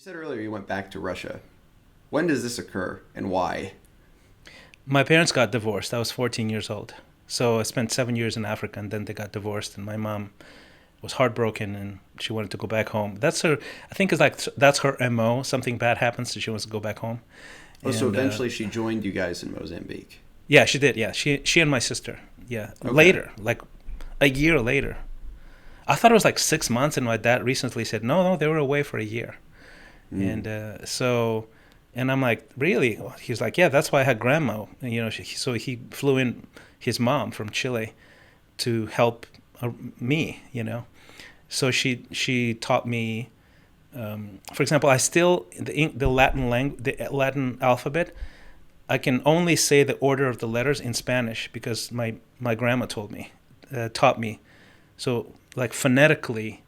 said earlier you went back to Russia. When does this occur and why? My parents got divorced. I was 14 years old. So I spent 7 years in Africa, and then they got divorced, and my mom was heartbroken, and she wanted to go back home. That's her. I think it's like that's her mo. Something bad happens, so she wants to go back home. Oh, so And eventually she joined you guys in Mozambique. yeah, she did. Yeah, she and my sister. Yeah, Okay. later, like a year later. I thought it was like 6 months, and my dad recently said, no, they were away for a year. Mm. And and I'm like, really? He's like, yeah, that's why I had grandma. And, so he flew in his mom from Chile to help me. So she taught me, for example, I still the the Latin alphabet. I can only say the order of the letters in Spanish because my grandma taught me. So like phonetically,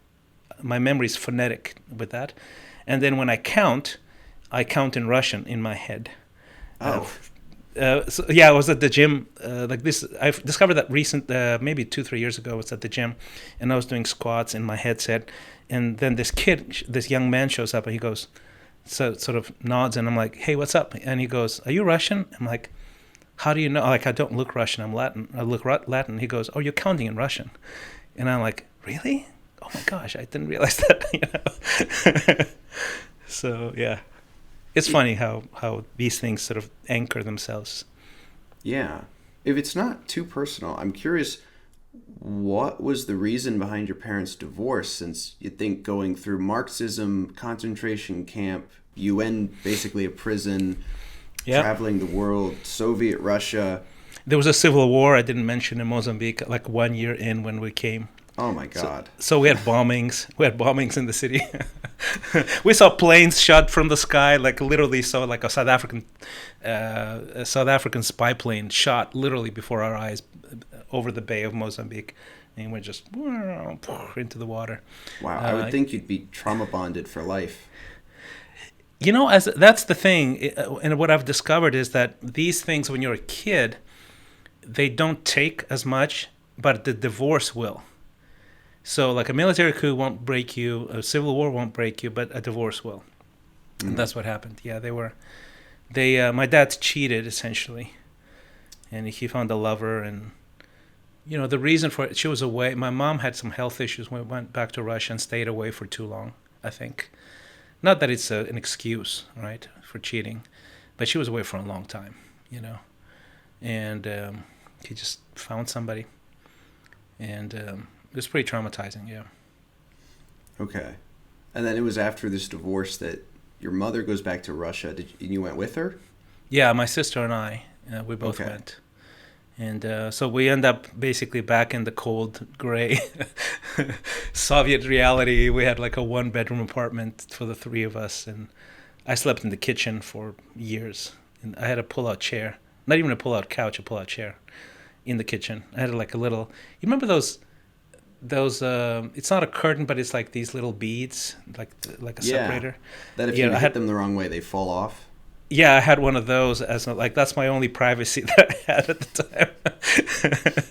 my memory is phonetic with that. And then when I count in Russian in my head. Uh, Oh, so yeah, I was at the gym like this. I discovered that maybe 2 3 years ago. I was at the gym, and I was doing squats in my headset, and then this young man shows up, and he goes, sort of nods, and I'm like, "Hey, what's up?" And he goes, "Are you Russian?" I'm like, "How do you know?" Like, I don't look Russian. I'm Latin. I look Latin. He goes, "Oh, you're counting in Russian," and I'm like, "Really? Oh my gosh, I didn't realize that." So yeah. It's it, funny how these things sort of anchor themselves. yeah. If it's not too personal, I'm curious what was the reason behind your parents' divorce since you think going through Marxism, concentration camp, UN, basically a prison, Yeah, traveling the world, Soviet Russia. there was a civil war I didn't mention in Mozambique, like 1 year in when we came. Oh my So, God. so we had bombings. We had bombings in the city. We saw planes shot from the sky, like literally saw like a South African spy plane shot literally before our eyes over the Bay of Mozambique, and we just into the water. Wow. I would Uh, think you'd be trauma bonded for life. as that's the thing, and what I've discovered is that these things, when you're a kid, they don't take as much, but the divorce will. So, like a military coup won't break you, a civil war won't break you, but a divorce will. And Mm. that's what happened. Yeah, my dad cheated essentially, and he found a lover, and the reason for it, she was away. My mom had some health issues when we went back to Russia and stayed away for too long. I think, not that it's an excuse, right, for cheating, but she was away for a long time, and he just found somebody, and it was pretty traumatizing. Yeah. Okay. And then it was after this divorce that your mother goes back to Russia. And you went with her? Yeah, my sister and I, we both Okay. went. And so we end up basically back in the cold, gray Soviet reality. We had like a one-bedroom apartment for the three of us, and I slept in the kitchen for years. And I had a pull-out chair, not even a pull-out couch, a pull-out chair in the kitchen. I had like a little. You remember those? It's not a curtain, but it's like these little beads, like a Yeah. separator. That if you Yeah, I hit had them the wrong way, they fall off. Yeah, I had one of those like that's my only privacy that I had at the time.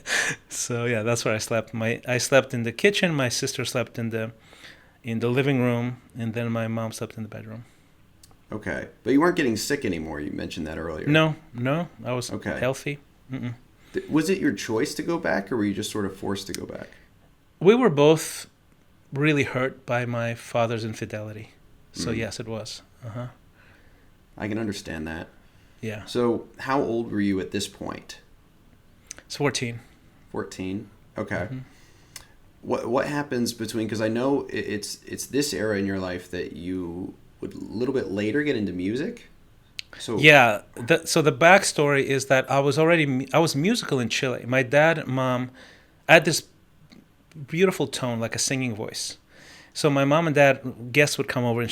So yeah, that's where I slept. I slept in the kitchen. My sister slept in the living room, and then my mom slept in the bedroom. Okay. But you weren't getting sick anymore. You mentioned that earlier. No, no, I was Okay. healthy. Mm-mm. Was it your choice to go back, or were you just sort of forced to go back? We were both really hurt by my father's infidelity. So Mm. yes, it was. Uh huh. I can understand that. Yeah, So, how old were you at this point? it's 14. 14. Okay. Mm-hmm. What happens between? Because I know it's this era in your life that you would a little bit later get into music. So, Yeah. So the backstory is that I was musical in Chile. My dad and mom, I had this beautiful tone, like a singing voice. So my mom and dad, guests would come over, and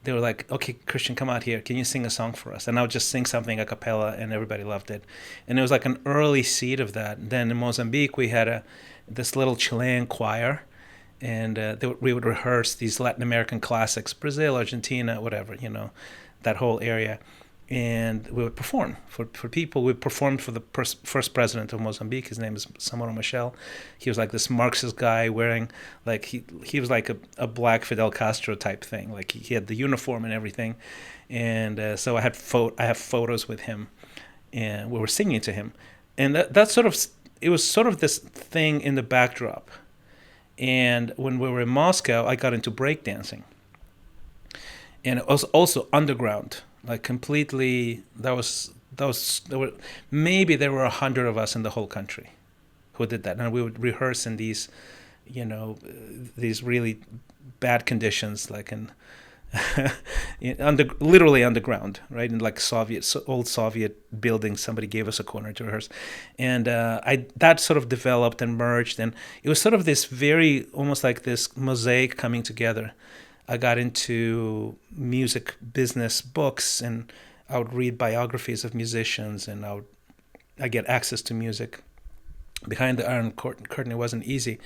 they were like, "Okay, Christian, come out here. Can you sing a song for us?" And I would just sing something a cappella, and everybody loved it. And it was like an early seed of that. Then in Mozambique, we had this little Chilean choir, and we would rehearse these Latin American classics, Brazil, Argentina, whatever, that whole area. and we would perform for people. We performed for the first president of Mozambique. His name is Samora Machel. He was like this Marxist guy wearing like he was like a black Fidel Castro type thing. Like he had the uniform and everything, and so I have photos with him, and we were singing to him, and that sort of it was sort of this thing in the backdrop. And when we were in Moscow, I got into breakdancing, and it was also underground, like completely. There were maybe there were 100 of us in the whole country who did that, and we would rehearse in these, these really bad conditions, like in literally underground, right? In like old Soviet buildings. Somebody gave us a corner to rehearse, and that sort of developed and merged, and it was sort of this very almost like this mosaic coming together. I got into music business books, and I would read biographies of musicians, and I get access to music. Behind the Iron Curtain, it wasn't easy,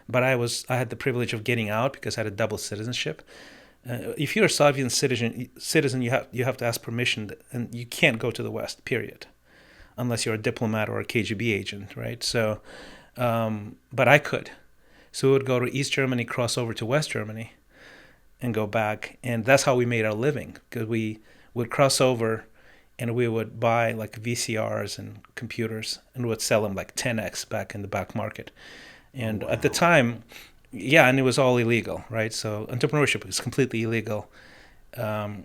but I had the privilege of getting out because I had a double citizenship. If you're a Soviet citizen, you have to ask permission, and you can't go to the West. Period, unless you're a diplomat or a KGB agent, right? So, but I could. So we would go to East Germany, cross over to West Germany, and go back, and that's how we made our living. Because we would cross over, and we would buy like VCRs and computers, and would sell them like 10x back in the back market. And at the time, yeah, and it was all illegal, right? So entrepreneurship was completely illegal, but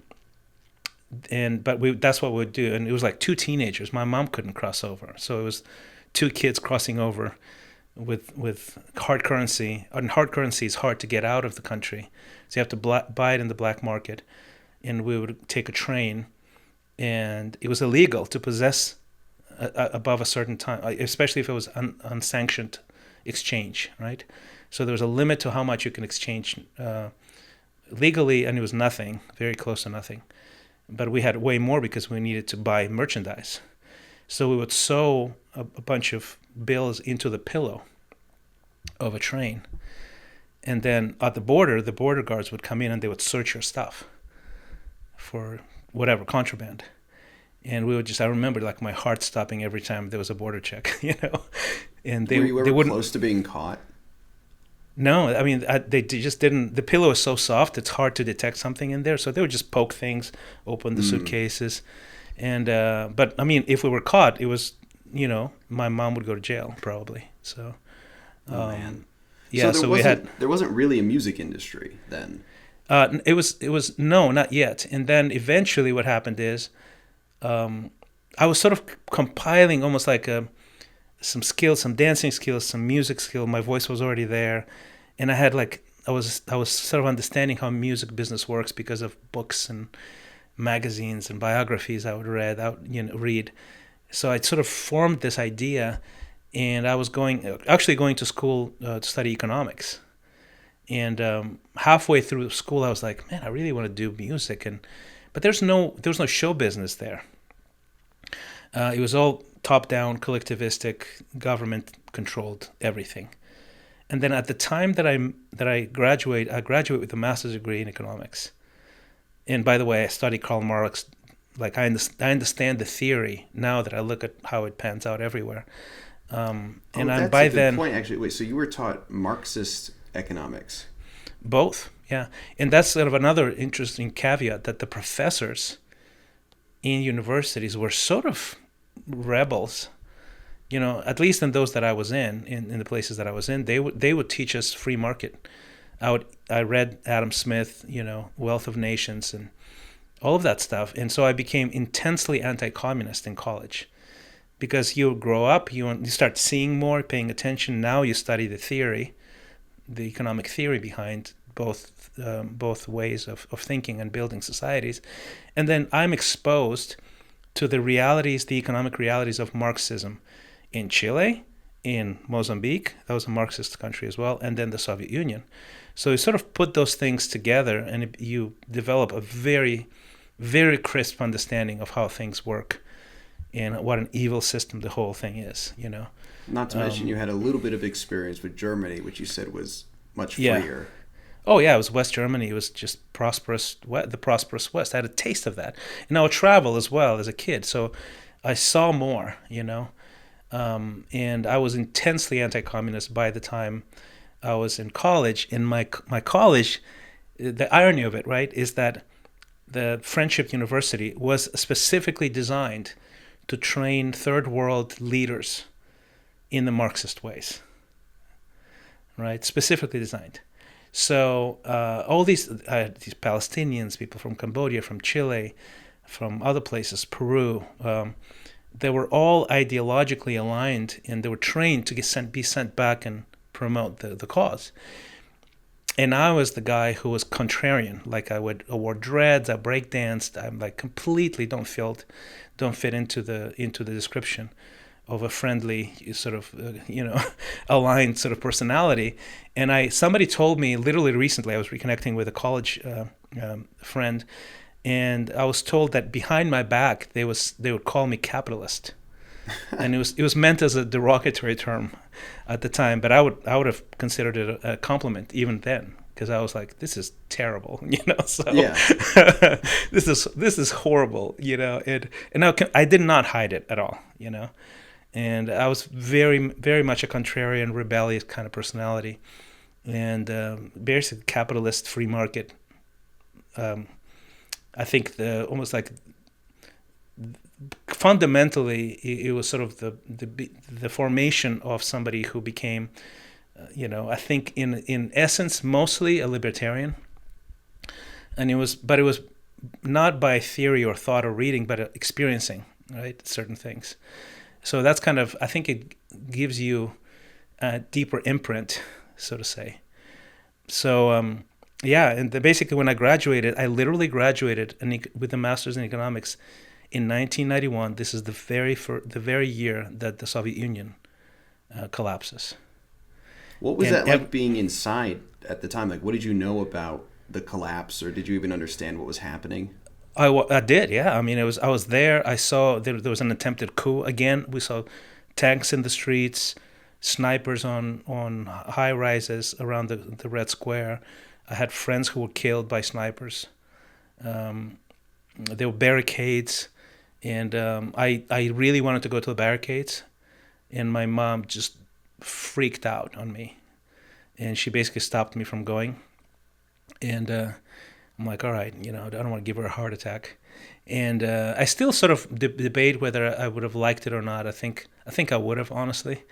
that's what we'd do. And it was like two teenagers. My mom couldn't cross over, so it was two kids crossing over with hard currency. And hard currency is hard to get out of the country, so you have to buy it in the black market. And we would take a train, and it was illegal to possess above a certain time, especially if it was unsanctioned exchange, right? So there was a limit to how much you can exchange legally, and it was nothing, very close to nothing. But we had way more because we needed to buy merchandise. So we would sew a bunch of bills into the pillow of a train. And then at the border guards would come in and they would search your stuff for whatever, contraband. And we would I remember like my heart stopping every time there was a border check, And Were you ever they wouldn't. close to being caught? No, I mean they just didn't. The pillow is so soft; it's hard to detect something in there. So they would just poke things, open the suitcases, and but I mean, if we were caught, it was my mom would go to jail probably. So, Man. yeah. So there wasn't really a music industry then. It was no, not yet. And then eventually, what happened is, I was sort of compiling almost like some skills, some dancing skills, some music skill. My voice was already there, and I had I was sort of understanding how music business works because of books and magazines and biographies I would read. So I sort of formed this idea, and I was actually going to school to study economics. And halfway through school, I was like, man, I really want to do music, but there was no show business there. It was all top-down, collectivistic, government-controlled everything. And then at the time that I graduate with a master's degree in economics. And by the way, I studied Karl Marx. Like I understand the theory now that I look at how it pans out everywhere. And that's by a good then point. Actually, wait. So you were taught Marxist economics? Both, yeah. And that's sort of another interesting caveat that the professors in universities were sort of rebels. At least in those that I was in the places that I was in, they would teach us free market. I read Adam Smith, Wealth of Nations and all of that stuff. And so I became intensely anti-communist in college because you grow up, you start seeing more, paying attention. Now you study the theory, the economic theory behind both ways of thinking and building societies. And then I'm exposed to the economic realities of Marxism in Chile, in Mozambique, that was a Marxist country as well, and then the Soviet Union. So you sort of put those things together and you develop a very, very crisp understanding of how things work and what an evil system the whole thing is, Not to mention you had a little bit of experience with Germany, which you said was much freer. Oh yeah, it was West Germany. It was just prosperous, the prosperous West. I had a taste of that, and I would travel as well as a kid, so I saw more, and I was intensely anti-communist by the time I was in college. In my college, the irony of it, right, is that the Friendship University was specifically designed to train third world leaders in the Marxist ways, right? Specifically designed. So all these Palestinians, people from Cambodia, from Chile, from other places, Peru, they were all ideologically aligned, and they were trained to be sent back and promote the cause. And I was the guy who was contrarian. Like I wore dreads, I breakdanced. I'm like completely don't fit into the description of a friendly sort of aligned sort of personality. And somebody told me literally recently, I was reconnecting with a college friend, and I was told that behind my back they would call me capitalist, and it was meant as a derogatory term at the time, but I would have considered it a compliment even then, because I was like, this is terrible, So Yeah. this is horrible, and I did not hide it at all, and I was very very much a contrarian, rebellious kind of personality, and basically capitalist free market. I think almost like fundamentally it was sort of the formation of somebody who became, I think in essence mostly a libertarian, and it was not by theory or thought or reading, but experiencing, right, certain things. So that's kind of, I think it gives you a deeper imprint, so to say. So yeah, and basically when I graduated, I literally graduated with a master's in economics in 1991. This is the very year that the Soviet Union collapses. What was that like being inside at the time? Like, what did you know about the collapse, or did you even understand what was happening? I did, yeah. I mean, I was there. I saw there was an attempted coup. Again, we saw tanks in the streets, snipers on high rises around the Red Square. I had friends who were killed by snipers. There were barricades, and I really wanted to go to the barricades, and my mom just freaked out on me, and she basically stopped me from going. And I'm like, all right, I don't want to give her a heart attack. And I still sort of debate whether I would have liked it or not. I think I would have, honestly.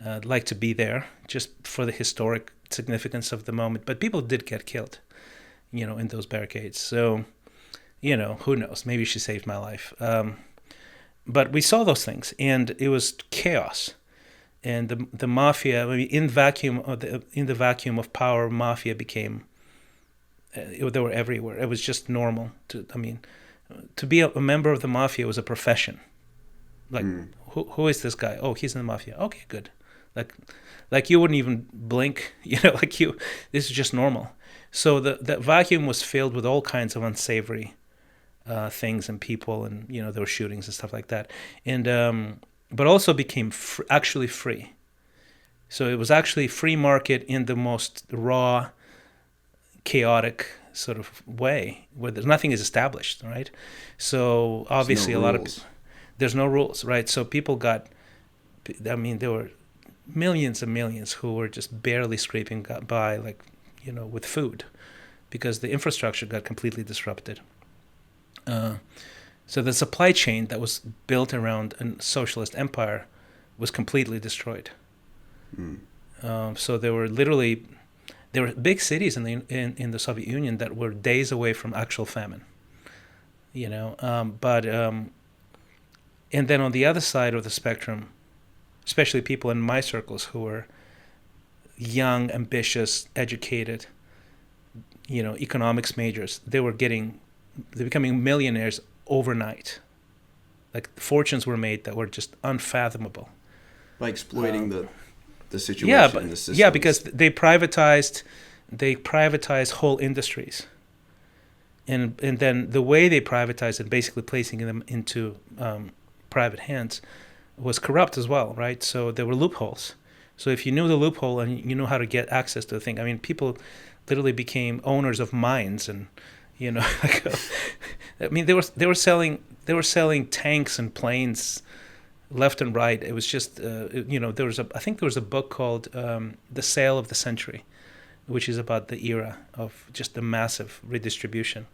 I'd like to be there just for the historic significance of the moment. But people did get killed, in those barricades. So, who knows? Maybe she saved my life. But we saw those things, and it was chaos. And the mafia, I mean, in the vacuum of power, mafia became. They were everywhere. It was just normal. To be a member of the mafia was a profession. Like, who is this guy? Oh, he's in the mafia. Okay, good. Like you wouldn't even blink. This is just normal. So the vacuum was filled with all kinds of unsavory things and people, and there were shootings and stuff like that. And but also became actually free. So it was actually free market in the most raw, chaotic sort of way, where nothing is established, right? So obviously there's no rules, right? So people there were millions and millions who were just barely scraping by, like, with food, because the infrastructure got completely disrupted. So the supply chain that was built around a socialist empire was completely destroyed. So there were big cities in the Soviet Union that were days away from actual famine. And then on the other side of the spectrum, especially people in my circles who were young, ambitious, educated, economics majors, they're becoming millionaires overnight. Like, fortunes were made that were just unfathomable. By exploiting the situation and the system. Yeah, because they privatized whole industries. And then the way they privatized it, basically placing them into private hands, was corrupt as well, right? So there were loopholes. So if you knew the loophole and you knew how to get access to the thing, I mean, people literally became owners of mines, and you know, like, I mean, they were selling tanks and planes left and right. It was just I think there was a book called The Sale of the Century, which is about the era of just the massive redistribution.